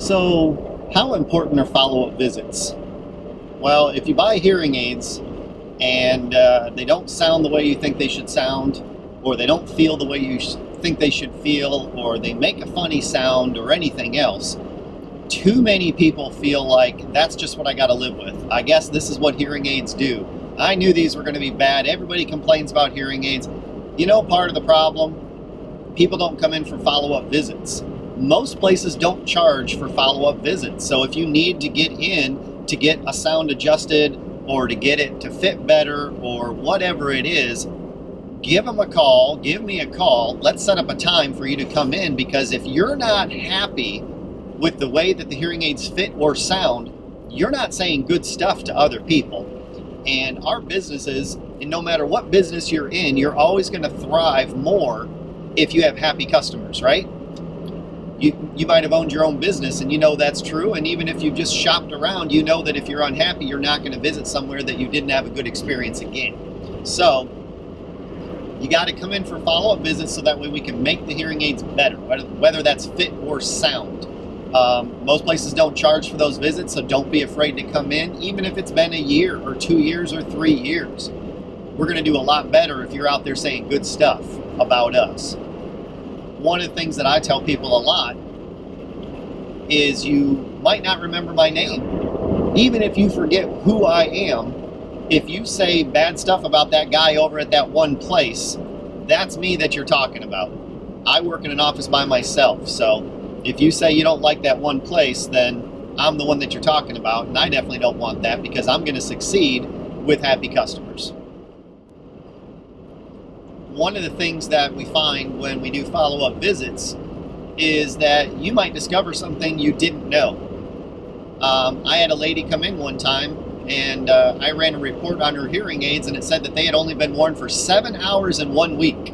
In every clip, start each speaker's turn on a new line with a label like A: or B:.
A: So, how important are follow-up visits? Well, if you buy hearing aids and they don't sound the way you think they should sound, or they don't feel the way you think they should feel, or they make a funny sound, or anything else, too many people feel like that's just what I got to live with. I guess this is what hearing aids do. I knew these were going to be bad. Everybody complains about hearing aids. You know, part of the problem? People don't come in for follow-up visits. Most places don't charge for follow-up visits. So if you need to get in to get a sound adjusted or to get it to fit better or whatever it is, give them a call, give me a call. Let's set up a time for you to come in, because if you're not happy with the way that the hearing aids fit or sound, you're not saying good stuff to other people. And our businesses, and no matter what business you're in, you're always going to thrive more if you have happy customers, right? You might have owned your own business and you know that's true, and even if you've just shopped around, you know that if you're unhappy, you're not going to visit somewhere that you didn't have a good experience again. So you got to come in for follow-up visits so that way we can make the hearing aids better, whether that's fit or sound. Most places don't charge for those visits, so don't be afraid to come in, even if it's been a year or 2 years or 3 years. We're going to do a lot better if you're out there saying good stuff about us. One of the things that I tell people a lot is you might not remember my name. Even if you forget who I am, if you say bad stuff about that guy over at that one place, that's me that you're talking about. I work in an office by myself, so if you say you don't like that one place, then I'm the one that you're talking about, and I definitely don't want that, because I'm going to succeed with happy customers. One of the things that we find when we do follow-up visits is that you might discover something you didn't know. I had a lady come in one time, and I ran a report on her hearing aids, and it said that they had only been worn for 7 hours in 1 week.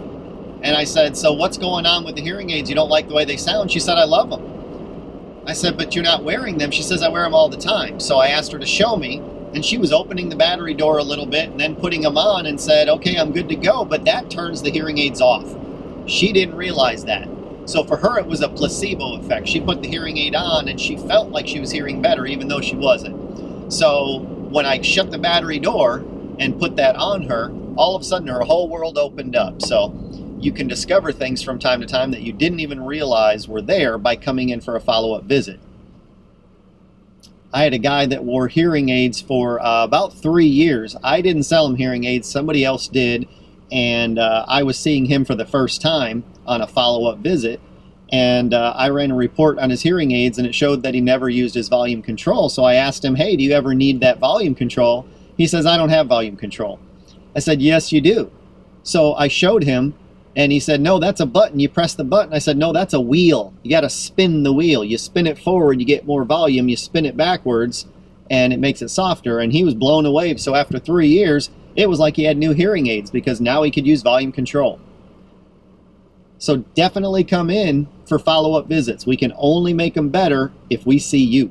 A: And I said, so what's going on with the hearing aids? You don't like the way they sound? She said, I love them. I said, but you're not wearing them. She says, I wear them all the time. So I asked her to show me, and she was opening the battery door a little bit and then putting them on and said, okay, I'm good to go, but that turns the hearing aids off. She didn't realize that. So for her, it was a placebo effect. She put the hearing aid on and she felt like she was hearing better, even though she wasn't. So when I shut the battery door and put that on her, all of a sudden her whole world opened up. So you can discover things from time to time that you didn't even realize were there by coming in for a follow-up visit. I had a guy that wore hearing aids for about 3 years. I didn't sell him hearing aids, somebody else did, and I was seeing him for the first time on a follow-up visit, and I ran a report on his hearing aids, and it showed that he never used his volume control. So I asked him, hey, do you ever need that volume control? He says, I don't have volume control. I said, yes, you do. So I showed him, and he said, no, that's a button. You press the button. I said, no, that's a wheel. You got to spin the wheel. You spin it forward, you get more volume. You spin it backwards, and it makes it softer. And he was blown away. So after 3 years, it was like he had new hearing aids, because now he could use volume control. So definitely come in for follow-up visits. We can only make them better if we see you.